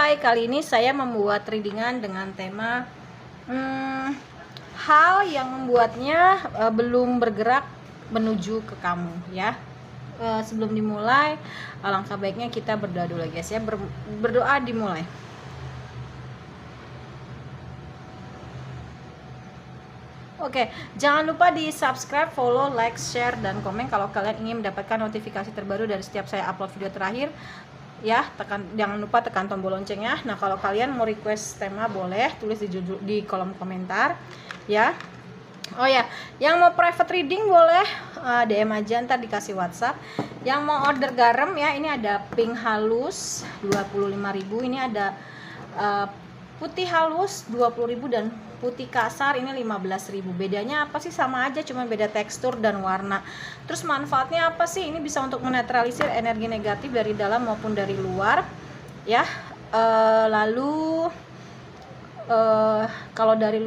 Hai, kali ini saya membuat readingan dengan tema hal yang membuatnya belum bergerak menuju ke kamu ya. Sebelum dimulai, alangkah baiknya kita berdoa dulu guys ya. Berdoa dimulai. Oke, jangan lupa di subscribe, follow, like, share, dan komen kalau kalian ingin mendapatkan notifikasi terbaru dari setiap saya upload video terakhir. Ya, jangan lupa tekan tombol loncengnya. Nah, kalau kalian mau request tema boleh tulis di kolom komentar ya. Oh ya, yang mau private reading boleh DM aja, ntar dikasih WhatsApp. Yang mau order garam ya, ini ada pink halus 25.000, ini ada putih halus 20.000 dan putih kasar ini 15.000. Bedanya apa sih? Sama aja, cuma beda tekstur dan warna. Terus manfaatnya apa sih? Ini bisa untuk menetralisir energi negatif dari dalam maupun dari luar ya. Lalu kalau dari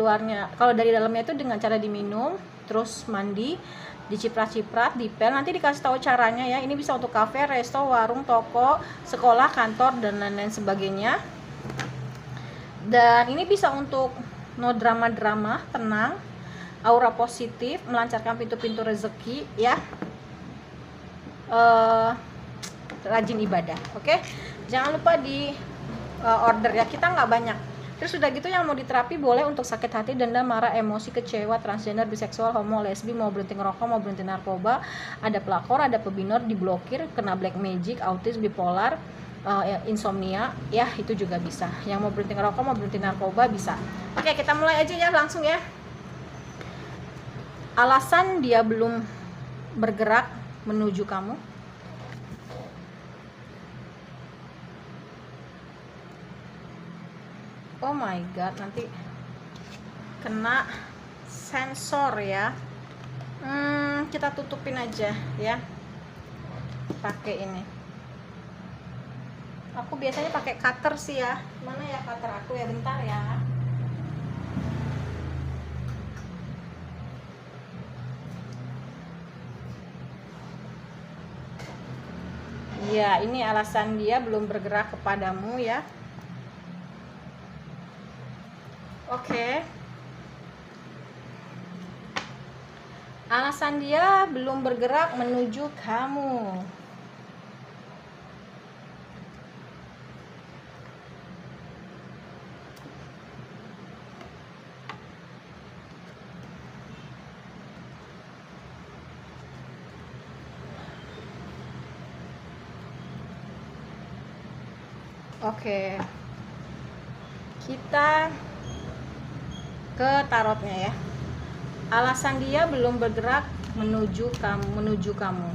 dalamnya itu dengan cara diminum, terus mandi, diciprat-ciprat, dipel, nanti dikasih tahu caranya ya. Ini bisa untuk kafe, resto, warung, toko, sekolah, kantor, dan lain-lain sebagainya. Dan ini bisa untuk no drama-drama, tenang, aura positif, melancarkan pintu-pintu rezeki ya. Rajin ibadah, oke? Jangan lupa di order ya, kita nggak banyak. Terus udah gitu yang mau diterapi boleh untuk sakit hati, dendam, marah, emosi, kecewa, transgender, biseksual, homo, lesbi, mau berhenti ngerokok, mau berhenti narkoba, ada pelakor, ada pebinor, diblokir, kena black magic, autis, bipolar, insomnia ya, itu juga bisa. Yang mau berhenti ngerokok, mau berhenti narkoba bisa. Oke, kita mulai aja ya, langsung ya. Alasan dia belum bergerak menuju kamu. Oh my god, nanti kena sensor ya. Kita tutupin aja ya, pakai ini. Aku biasanya pakai cutter sih ya. Mana ya cutter aku ya, bentar ya. Ya, ini alasan dia belum bergerak kepadamu ya. Oke. Alasan dia belum bergerak menuju kamu. Oke. Kita ke tarotnya ya. Alasan dia belum bergerak menuju kamu.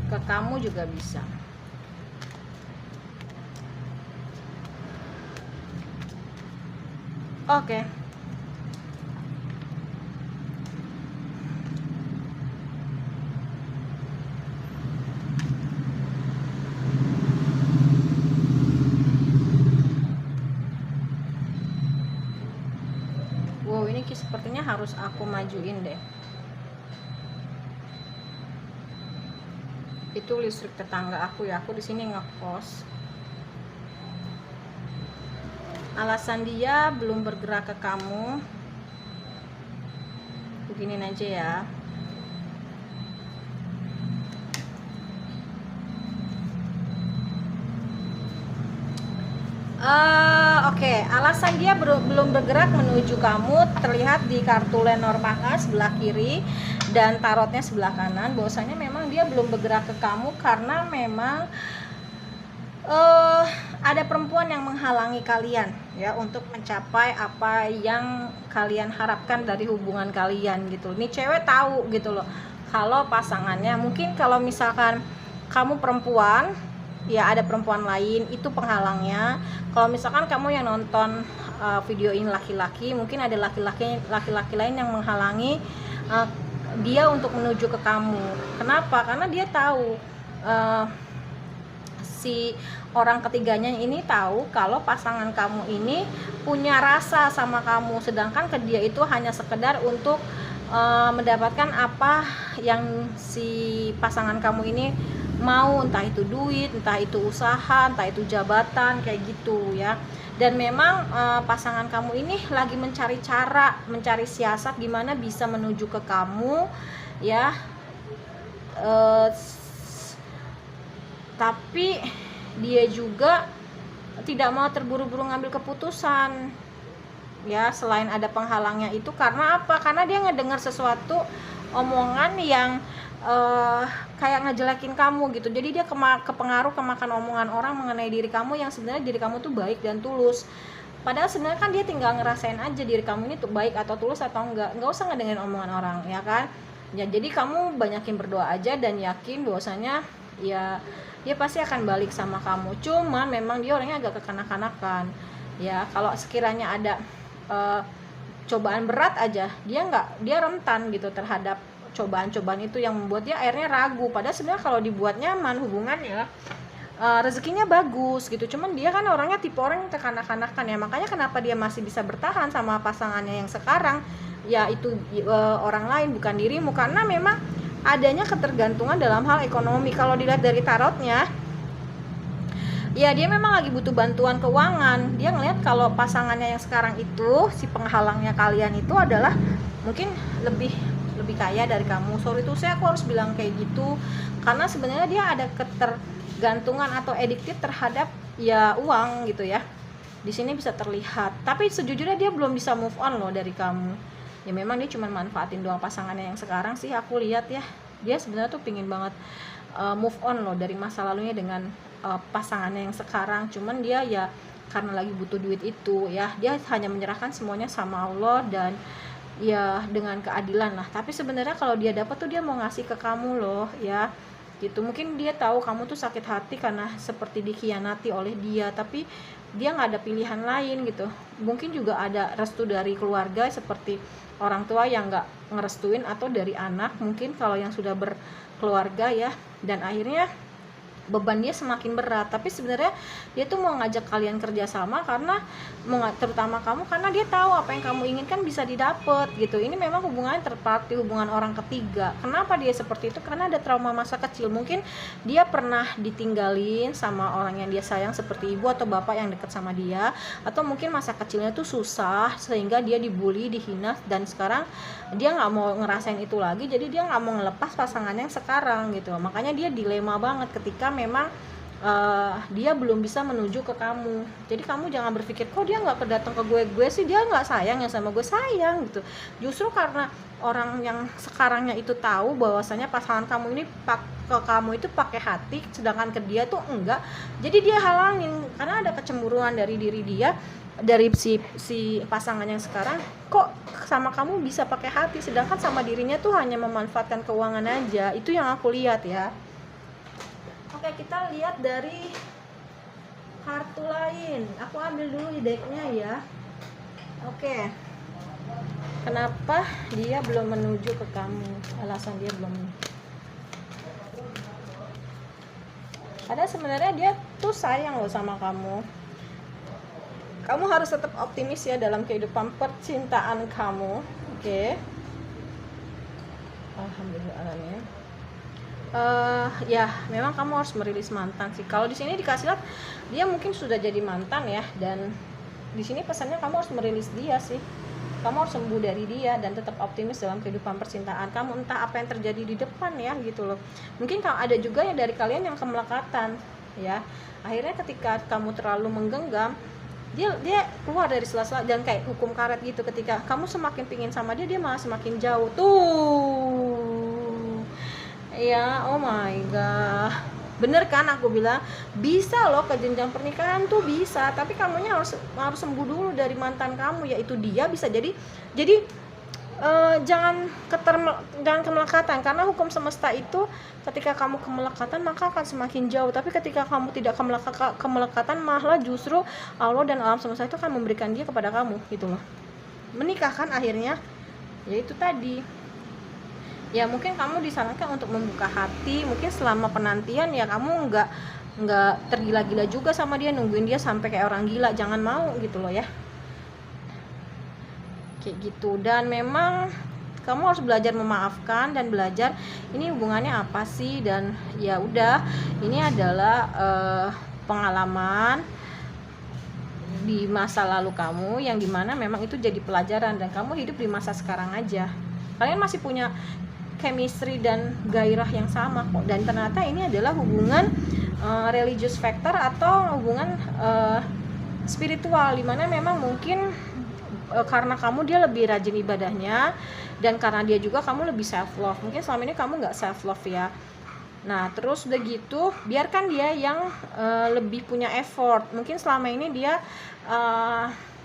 Ke kamu juga bisa. Oke. Wow, ini sepertinya harus aku majuin deh. Itu listrik tetangga aku ya, aku di sini ngekos. Alasan dia belum bergerak ke kamu, beginin aja ya. Oke, alasan dia belum bergerak menuju kamu terlihat di kartu Lenormand sebelah kiri dan tarotnya sebelah kanan. Bahwasanya memang dia belum bergerak ke kamu karena memang ada perempuan yang menghalangi kalian ya untuk mencapai apa yang kalian harapkan dari hubungan kalian gitu. Ini cewek tahu gitu loh kalau pasangannya, mungkin kalau misalkan kamu perempuan ya, ada perempuan lain itu penghalangnya. Kalau misalkan kamu yang nonton video ini laki-laki, mungkin ada laki-laki lain yang menghalangi dia untuk menuju ke kamu. Kenapa? Karena dia tahu, si orang ketiganya ini tahu kalau pasangan kamu ini punya rasa sama kamu, sedangkan ke dia itu hanya sekedar untuk mendapatkan apa yang si pasangan kamu ini mau, entah itu duit, entah itu usaha, entah itu jabatan, kayak gitu ya. Dan memang pasangan kamu ini lagi mencari cara, mencari siasat gimana bisa menuju ke kamu ya. Tapi dia juga tidak mau terburu-buru ngambil keputusan ya. Selain ada penghalangnya itu, karena apa? Karena dia ngedengar sesuatu omongan yang kayak ngejelekin kamu gitu. Jadi dia kepengaruh, kemakan omongan orang mengenai diri kamu yang sebenarnya diri kamu tuh baik dan tulus. Padahal sebenarnya kan dia tinggal ngerasain aja diri kamu ini tuh baik atau tulus atau enggak usah ngedengerin omongan orang ya kan. Ya jadi kamu banyakin berdoa aja dan yakin bahwasanya ya dia pasti akan balik sama kamu. Cuma memang dia orangnya agak kekanak-kanakan ya. Kalau sekiranya ada cobaan berat aja, dia rentan gitu terhadap cobaan-cobaan itu yang membuat dia akhirnya ragu. Padahal sebenarnya kalau dibuat nyaman hubungannya, rezekinya bagus gitu. Cuman dia kan orangnya tipe orang yang kekanak-kanakan ya. Makanya kenapa dia masih bisa bertahan sama pasangannya yang sekarang, yaitu orang lain bukan dirimu, karena memang adanya ketergantungan dalam hal ekonomi. Kalau dilihat dari tarotnya, ya dia memang lagi butuh bantuan keuangan. Dia ngelihat kalau pasangannya yang sekarang itu, si penghalangnya kalian itu adalah mungkin lebih kaya dari kamu. Sorry tuh aku harus bilang kayak gitu, karena sebenarnya dia ada ketergantungan atau adiktif terhadap ya uang gitu ya. Di sini bisa terlihat. Tapi sejujurnya dia belum bisa move on loh dari kamu. Ya memang dia cuma manfaatin doang pasangannya yang sekarang sih aku lihat ya. Dia sebenarnya tuh pingin banget move on loh dari masa lalunya dengan pasangannya yang sekarang. Cuman dia ya karena lagi butuh duit itu ya, dia hanya menyerahkan semuanya sama Allah dan ya dengan keadilan lah. Tapi sebenarnya kalau dia dapat tuh dia mau ngasih ke kamu loh ya gitu. Mungkin dia tahu kamu tuh sakit hati karena seperti dikhianati oleh dia, tapi dia nggak ada pilihan lain gitu. Mungkin juga ada restu dari keluarga seperti orang tua yang nggak ngerestuin, atau dari anak mungkin kalau yang sudah berkeluarga ya, dan akhirnya beban dia semakin berat. Tapi sebenarnya dia tuh mau ngajak kalian kerjasama karena terutama kamu, karena dia tahu apa yang kamu inginkan bisa didapat gitu. Ini memang hubungannya terparti, hubungan orang ketiga. Kenapa dia seperti itu? Karena ada trauma masa kecil. Mungkin dia pernah ditinggalin sama orang yang dia sayang seperti ibu atau bapak yang dekat sama dia, atau mungkin masa kecilnya tuh susah sehingga dia dibully, dihina, dan sekarang dia nggak mau ngerasain itu lagi. Jadi dia nggak mau ngelepas pasangannya yang sekarang gitu. Makanya dia dilema banget ketika memang dia belum bisa menuju ke kamu. Jadi kamu jangan berpikir kok dia nggak kedatang ke gue sih dia nggak sayang ya sama gue. Sayang gitu. Justru karena orang yang sekarangnya itu tahu bahwasanya pasangan kamu ini ke kamu itu pakai hati, sedangkan ke dia tuh enggak. Jadi dia halangin karena ada kecemburuan dari diri dia, dari si pasangan yang sekarang. Kok sama kamu bisa pakai hati, sedangkan sama dirinya tuh hanya memanfaatkan keuangan aja. Itu yang aku lihat ya. Oke, kita lihat dari kartu lain. Aku ambil dulu di decknya ya. Oke. Kenapa dia belum menuju ke kamu? Alasan dia belum. Padahal sebenarnya dia tuh sayang loh sama kamu. Kamu harus tetap optimis ya dalam kehidupan percintaan kamu. Oke. Alhamdulillah. Ya memang kamu harus merilis mantan sih. Kalau di sini dikasih lihat dia mungkin sudah jadi mantan ya, dan di sini pesannya kamu harus merilis dia sih. Kamu harus sembuh dari dia dan tetap optimis dalam kehidupan percintaan kamu, entah apa yang terjadi di depan ya gitu loh. Mungkin kalau ada juga ya dari kalian yang kemelekatan ya, akhirnya ketika kamu terlalu menggenggam, dia keluar dari sela-sela dan kayak hukum karet gitu. Ketika kamu semakin pingin sama dia malah semakin jauh tuh ya. Oh my god, bener kan aku bilang bisa loh ke jenjang pernikahan tuh bisa, tapi kamunya harus sembuh dulu dari mantan kamu, yaitu dia. Bisa jadi jangan kemelekatan, karena hukum semesta itu ketika kamu kemelekatan maka akan semakin jauh, tapi ketika kamu tidak kemelekatan malah justru Allah dan alam semesta itu akan memberikan dia kepada kamu gitu loh. Menikahkan akhirnya yaitu tadi ya, mungkin kamu disarankan untuk membuka hati. Mungkin selama penantian ya kamu nggak tergila-gila juga sama dia, nungguin dia sampai kayak orang gila, jangan mau gitu loh ya, kayak gitu. Dan memang kamu harus belajar memaafkan dan belajar ini hubungannya apa sih, dan ya udah, ini adalah pengalaman di masa lalu kamu yang dimana memang itu jadi pelajaran, dan kamu hidup di masa sekarang aja. Kalian masih punya chemistry dan gairah yang sama kok, dan ternyata ini adalah hubungan religious factor atau hubungan spiritual, dimana memang mungkin karena kamu dia lebih rajin ibadahnya, dan karena dia juga kamu lebih self love. Mungkin selama ini kamu nggak self love ya. Nah terus udah gitu biarkan dia yang lebih punya effort. Mungkin selama ini dia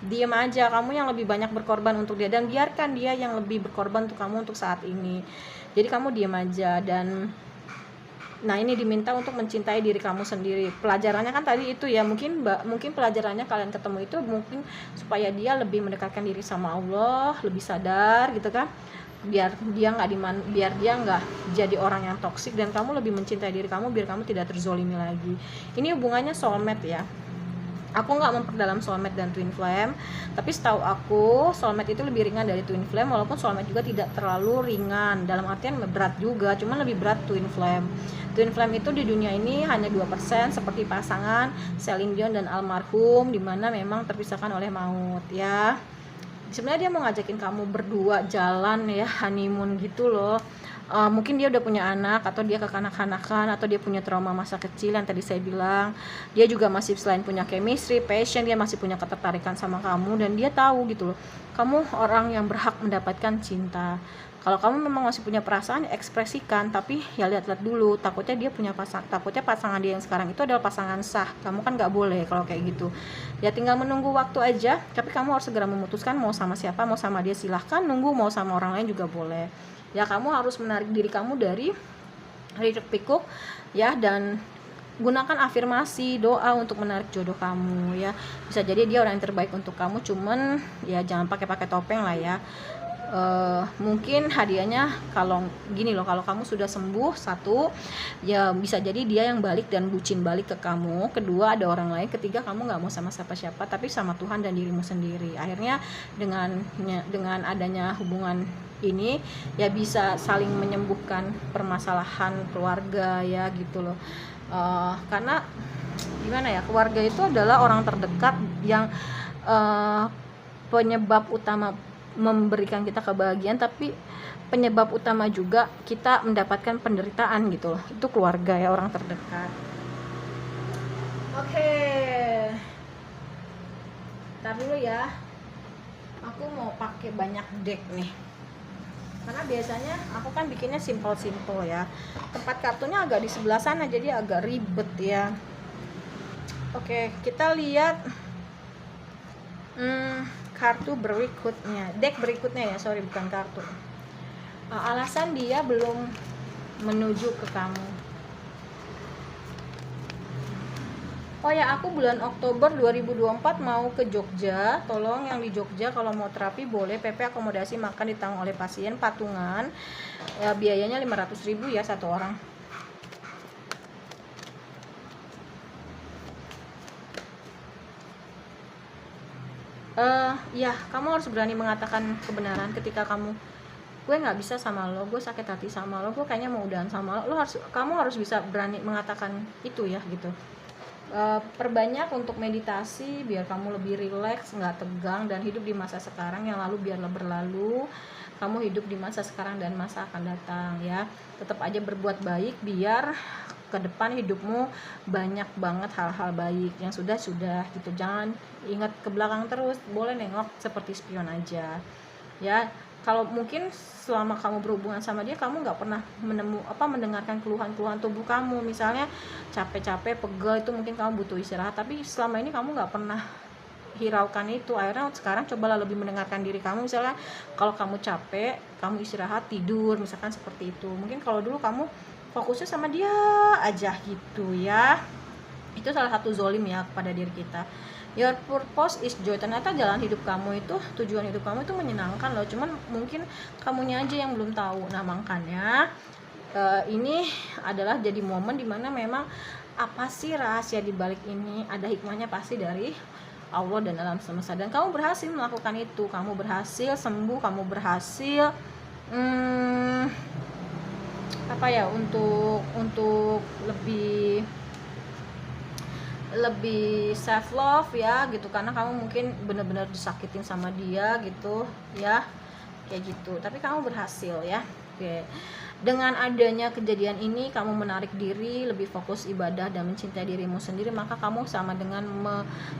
diem aja, kamu yang lebih banyak berkorban untuk dia, dan biarkan dia yang lebih berkorban untuk kamu untuk saat ini. Jadi kamu diem aja, dan nah ini diminta untuk mencintai diri kamu sendiri. Pelajarannya kan tadi itu ya, mungkin pelajarannya kalian ketemu itu mungkin supaya dia lebih mendekatkan diri sama Allah, lebih sadar gitu kan, biar dia nggak jadi orang yang toksik, dan kamu lebih mencintai diri kamu biar kamu tidak terzolimi lagi. Ini hubungannya soulmate ya. Aku nggak memperdalam soulmate dan twin flame, tapi setahu aku soulmate itu lebih ringan dari twin flame, walaupun soulmate juga tidak terlalu ringan, dalam artian berat juga, cuman lebih berat twin flame. Twin flame itu di dunia ini hanya 2%, seperti pasangan Celine Dion dan almarhum, dimana memang terpisahkan oleh maut ya. Sebenarnya dia mau ngajakin kamu berdua jalan ya, honeymoon gitu loh. Mungkin dia udah punya anak, atau dia kekanak-kanakan, atau dia punya trauma masa kecil yang tadi saya bilang. Dia juga masih selain punya chemistry, passion, dia masih punya ketertarikan sama kamu, dan dia tahu gitu loh, kamu orang yang berhak mendapatkan cinta. Kalau kamu memang masih punya perasaan, ekspresikan, tapi ya lihat-lihat dulu, takutnya pasangan dia yang sekarang itu adalah pasangan sah. Kamu kan nggak boleh kalau kayak gitu. Ya tinggal menunggu waktu aja, tapi kamu harus segera memutuskan mau sama siapa. Mau sama dia silahkan nunggu, mau sama orang lain juga boleh. Ya kamu harus menarik diri kamu dari hiruk pikuk ya, dan gunakan afirmasi, doa untuk menarik jodoh kamu ya. Bisa jadi dia orang yang terbaik untuk kamu, cuman ya jangan pakai topeng lah ya. Mungkin hadiahnya kalau gini loh, kalau kamu sudah sembuh, satu ya bisa jadi dia yang balik dan bucin balik ke kamu, kedua ada orang lain, ketiga kamu nggak mau sama siapa-siapa tapi sama Tuhan dan dirimu sendiri. Akhirnya dengan adanya hubungan ini ya bisa saling menyembuhkan permasalahan keluarga ya gitu loh. Karena gimana ya, keluarga itu adalah orang terdekat yang penyebab utama memberikan kita kebahagiaan, tapi penyebab utama juga kita mendapatkan penderitaan gitu loh. Itu keluarga ya, orang terdekat. Oke. Ntar dulu ya, aku mau pakai banyak deck nih, karena biasanya aku kan bikinnya simple ya. Tempat kartunya agak di sebelah sana, jadi agak ribet ya. Oke, kita lihat kartu berikutnya, deck berikutnya ya, sorry bukan kartu. Alasan dia belum menuju ke kamu. Oh ya, aku bulan Oktober 2024 mau ke Jogja. Tolong yang di Jogja kalau mau terapi boleh, PP akomodasi makan ditanggung oleh pasien, patungan ya, biayanya 500.000 ya satu orang. Ya kamu harus berani mengatakan kebenaran ketika gue nggak bisa sama lo, gue sakit hati sama lo, gue kayaknya mau udahan sama lo. Kamu harus bisa berani mengatakan itu ya gitu. Perbanyak untuk meditasi biar kamu lebih rileks, nggak tegang, dan hidup di masa sekarang. Yang lalu biarlah berlalu, kamu hidup di masa sekarang dan masa akan datang ya. Tetap aja berbuat baik biar ke depan hidupmu banyak banget hal-hal baik. Yang sudah gitu, jangan ingat ke belakang terus, boleh nengok seperti spion aja ya. Kalau mungkin selama kamu berhubungan sama dia, kamu nggak pernah mendengarkan keluhan tubuh kamu, misalnya capek-capek, pegel, itu mungkin kamu butuh istirahat, tapi selama ini kamu nggak pernah hiraukan itu. Akhirnya sekarang cobalah lebih mendengarkan diri kamu. Misalnya kalau kamu capek, kamu istirahat, tidur, misalkan seperti itu. Mungkin kalau dulu kamu fokusnya sama dia aja gitu ya, itu salah satu zolim ya kepada diri kita. Your purpose is joy. Ternyata jalan hidup kamu itu, tujuan hidup kamu itu menyenangkan loh, cuman mungkin kamunya aja yang belum tahu. Nah makanya ini adalah jadi momen dimana memang apa sih rahasia di balik ini, ada hikmahnya pasti dari Allah dan alam semesta, dan kamu berhasil melakukan itu. Kamu berhasil sembuh, kamu berhasil hmm, apa ya, untuk lebih self love ya gitu, karena kamu mungkin benar-benar disakitin sama dia gitu ya, kayak gitu, tapi kamu berhasil ya. Oke, dengan adanya kejadian ini kamu menarik diri, lebih fokus ibadah dan mencintai dirimu sendiri, maka kamu sama dengan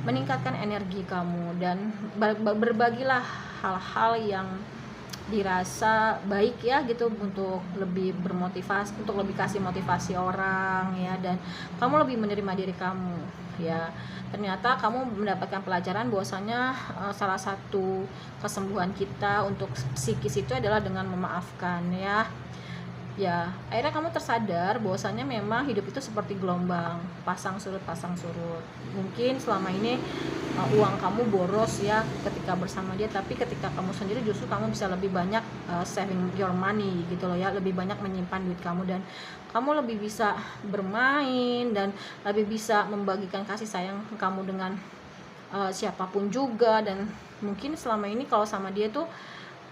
meningkatkan energi kamu dan berbagilah hal-hal yang dirasa baik ya gitu, untuk lebih bermotivasi, untuk lebih kasih motivasi orang ya, dan kamu lebih menerima diri kamu ya. Ternyata kamu mendapatkan pelajaran bahwasanya salah satu kesembuhan kita untuk psikis itu adalah dengan memaafkan ya. Ya, akhirnya kamu tersadar bahwasanya memang hidup itu seperti gelombang, pasang surut. Mungkin selama ini uang kamu boros ya ketika bersama dia, tapi ketika kamu sendiri justru kamu bisa lebih banyak saving your money gitu loh ya, lebih banyak menyimpan duit kamu, dan kamu lebih bisa bermain dan lebih bisa membagikan kasih sayang kamu dengan siapapun juga. Dan mungkin selama ini kalau sama dia tuh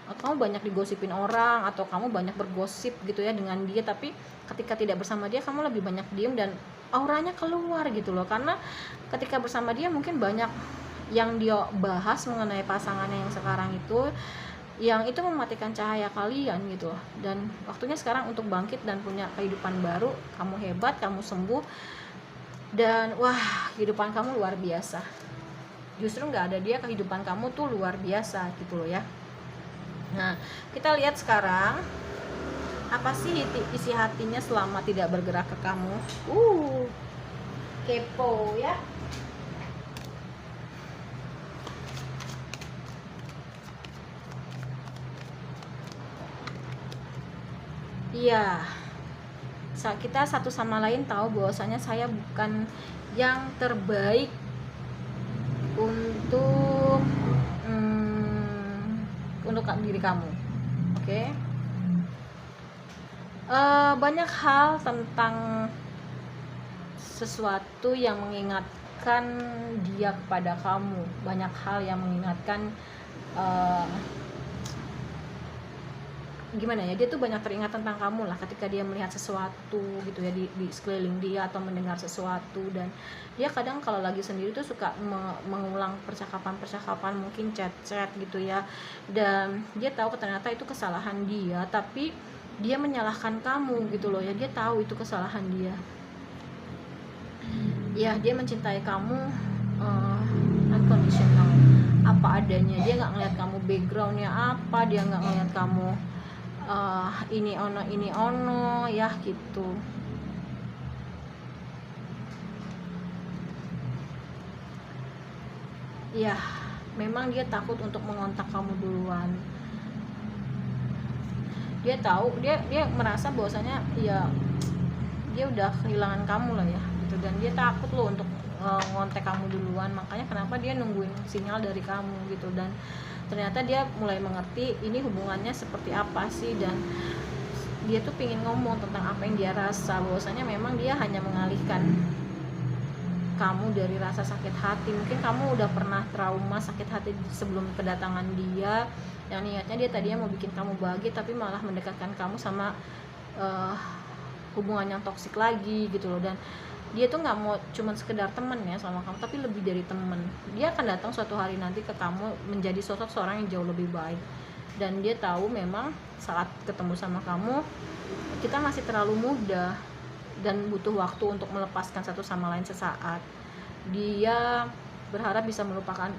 kamu banyak digosipin orang atau kamu banyak bergosip gitu ya dengan dia, tapi ketika tidak bersama dia kamu lebih banyak diem dan auranya keluar gitu loh, karena ketika bersama dia mungkin banyak yang dia bahas mengenai pasangannya yang sekarang itu, yang itu mematikan cahaya kalian gitu. Dan waktunya sekarang untuk bangkit dan punya kehidupan baru. Kamu hebat, kamu sembuh, dan wah, kehidupan kamu luar biasa. Justru nggak ada dia, kehidupan kamu tuh luar biasa gitu loh ya. Nah, kita lihat sekarang apa sih isi hatinya selama tidak bergerak ke kamu. Kepo ya. Iya, kita satu sama lain tahu bahwasanya saya bukan yang terbaik untuk diri kamu. Oke. Banyak hal tentang sesuatu yang mengingatkan dia kepada kamu, banyak hal yang mengingatkan gimana ya, dia tuh banyak teringat tentang kamu lah ketika dia melihat sesuatu gitu ya di sekeliling dia atau mendengar sesuatu. Dan dia kadang kalau lagi sendiri tuh suka mengulang percakapan mungkin chat gitu ya, dan dia tahu ternyata itu kesalahan dia, tapi dia menyalahkan kamu gitu loh ya. Dia tahu itu kesalahan dia ya, dia mencintai kamu unconditional, apa adanya. Dia nggak ngeliat kamu backgroundnya apa, dia nggak ngeliat kamu ini ono ya gitu. Ya, memang dia takut untuk mengontak kamu duluan. Dia tahu, dia merasa bahwasanya ya dia udah kehilangan kamu lah ya gitu, dan dia takut loh untuk ngontek kamu duluan. Makanya kenapa dia nungguin sinyal dari kamu gitu. Dan ternyata dia mulai mengerti ini hubungannya seperti apa sih, dan dia tuh pingin ngomong tentang apa yang dia rasa, bahwasanya memang dia hanya mengalihkan kamu dari rasa sakit hati. Mungkin kamu udah pernah trauma sakit hati sebelum kedatangan dia, yang niatnya dia tadinya mau bikin kamu bahagia, tapi malah mendekatkan kamu sama hubungan yang toksik lagi gitu loh. Dan dia tuh nggak mau cuman sekedar temen ya sama kamu, tapi lebih dari temen. Dia akan datang suatu hari nanti ke kamu menjadi sosok seorang yang jauh lebih baik. Dan dia tahu memang saat ketemu sama kamu, kita masih terlalu muda dan butuh waktu untuk melepaskan satu sama lain sesaat. Dia berharap bisa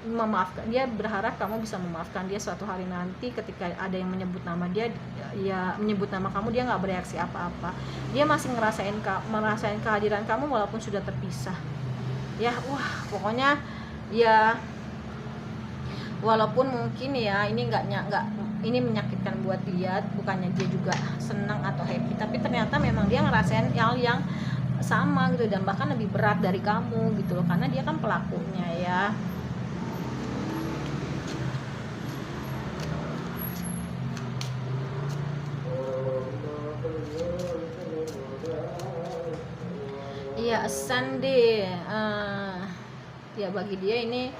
memaafkan. Dia berharap kamu bisa memaafkan dia suatu hari nanti ketika ada yang menyebut nama dia, ya menyebut nama kamu, dia nggak bereaksi apa-apa. Dia masih merasain kehadiran kamu walaupun sudah terpisah. Ya, wah, pokoknya ya walaupun mungkin ya ini ini menyakitkan buat dia, bukannya dia juga senang atau happy, tapi ternyata memang dia ngerasain hal yang sama gitu, dan bahkan lebih berat dari kamu gitu loh, karena dia kan pelakunya ya. Iya, Sunday ya bagi dia ini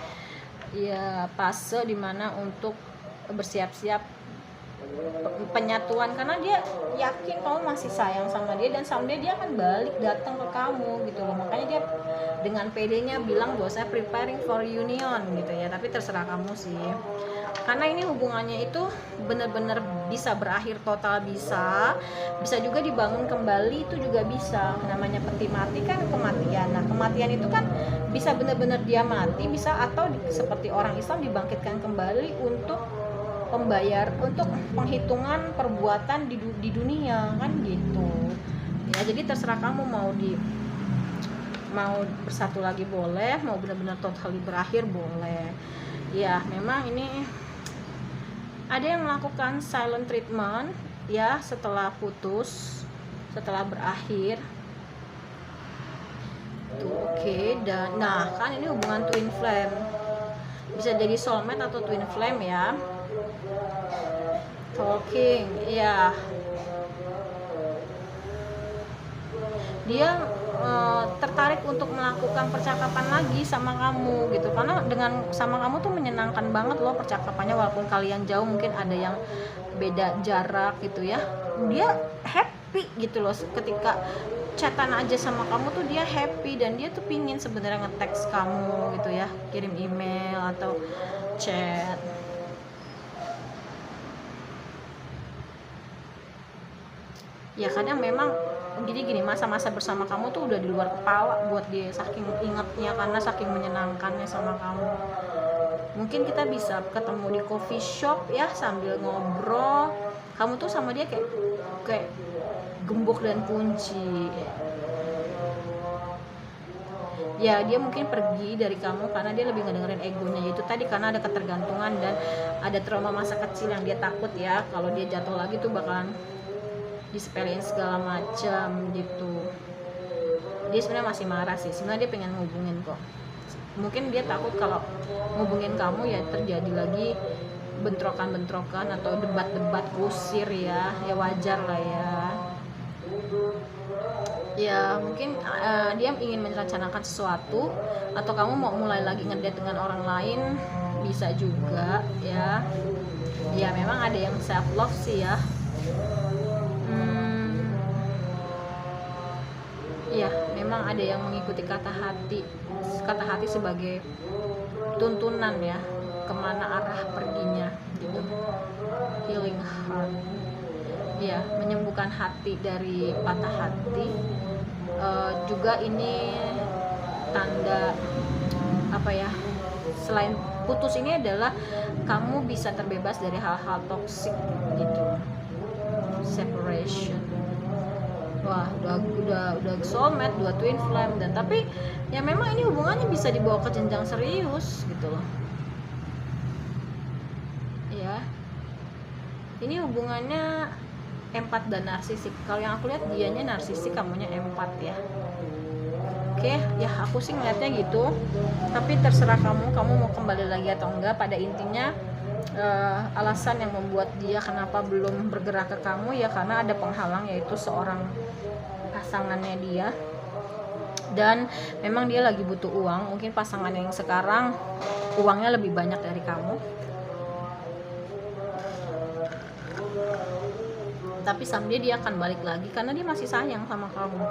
ya fase dimana untuk bersiap-siap penyatuan, karena dia yakin kamu masih sayang sama dia dan someday dia akan balik datang ke kamu gitu loh. Makanya dia dengan pedenya bilang bahwa saya preparing for union gitu ya, tapi terserah kamu sih, karena ini hubungannya itu benar-benar bisa berakhir total, bisa juga dibangun kembali, itu juga bisa. Namanya peti mati kan kematian. Nah kematian itu kan bisa benar-benar dia mati, bisa atau seperti orang Islam dibangkitkan kembali untuk pembayar, untuk penghitungan perbuatan di dunia kan gitu ya. Jadi terserah kamu mau bersatu lagi boleh, mau benar-benar totally berakhir boleh ya. Memang ini ada yang melakukan silent treatment ya setelah putus, setelah berakhir tuh. Oke. Dan nah kan ini hubungan twin flame, bisa jadi soulmate atau twin flame ya. Talking ya, dia tertarik untuk melakukan percakapan lagi sama kamu gitu, karena dengan sama kamu tuh menyenangkan banget loh percakapannya, walaupun kalian jauh, mungkin ada yang beda jarak gitu ya. Dia happy gitu loh ketika chatan aja sama kamu tuh, dia happy dan dia tuh pingin sebenarnya nge-text kamu gitu ya, kirim email atau chat. Ya kadang memang gini masa-masa bersama kamu tuh udah di luar kepala buat dia, saking ingatnya karena saking menyenangkannya sama kamu. Mungkin kita bisa ketemu di coffee shop ya sambil ngobrol, kamu tuh sama dia kayak gembok dan kunci ya. Dia mungkin pergi dari kamu karena dia lebih ngedengerin egonya, yaitu tadi karena ada ketergantungan dan ada trauma masa kecil yang dia takut ya kalau dia jatuh lagi tuh bakalan disepelein segala macam gitu. Dia sebenarnya masih marah sih, sebenarnya dia pengen ngubungin kok. Mungkin dia takut kalau ngubungin kamu ya terjadi lagi bentrokan atau debat kusir ya wajar lah ya. Ya mungkin dia ingin merencanakan sesuatu, atau kamu mau mulai lagi ngedate dengan orang lain, bisa juga ya. Ya memang ada yang self love sih ya. Ya memang ada yang mengikuti kata hati sebagai tuntunan ya, kemana arah perginya gitu. Healing heart ya, menyembuhkan hati dari patah hati. Juga ini tanda apa ya, selain putus ini adalah kamu bisa terbebas dari hal-hal toksik gitu. Separation. Wah, udah soulmate, 2 twin flame, dan tapi ya memang ini hubungannya bisa dibawa ke jenjang serius gitu loh. Ya. Ini hubungannya empat dan narsisik. Kalau yang aku lihat dianya narsisik, kamunya empat ya. Oke, ya aku sih ngeliatnya gitu. Tapi terserah kamu mau kembali lagi atau enggak. Pada intinya alasan yang membuat dia kenapa belum bergerak ke kamu ya karena ada penghalang, yaitu seorang pasangannya dia, dan memang dia lagi butuh uang. Mungkin pasangan yang sekarang uangnya lebih banyak dari kamu, tapi someday dia akan balik lagi karena dia masih sayang sama kamu.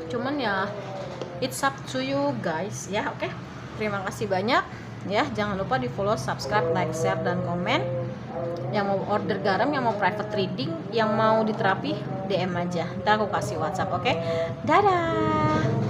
Cuman ya it's up to you guys ya. Oke, terima kasih banyak ya. Jangan lupa di follow, subscribe, like, share, dan komen. Yang mau order garam, yang mau private reading, yang mau diterapi, DM aja, ntar aku kasih WhatsApp. Oke, dadah.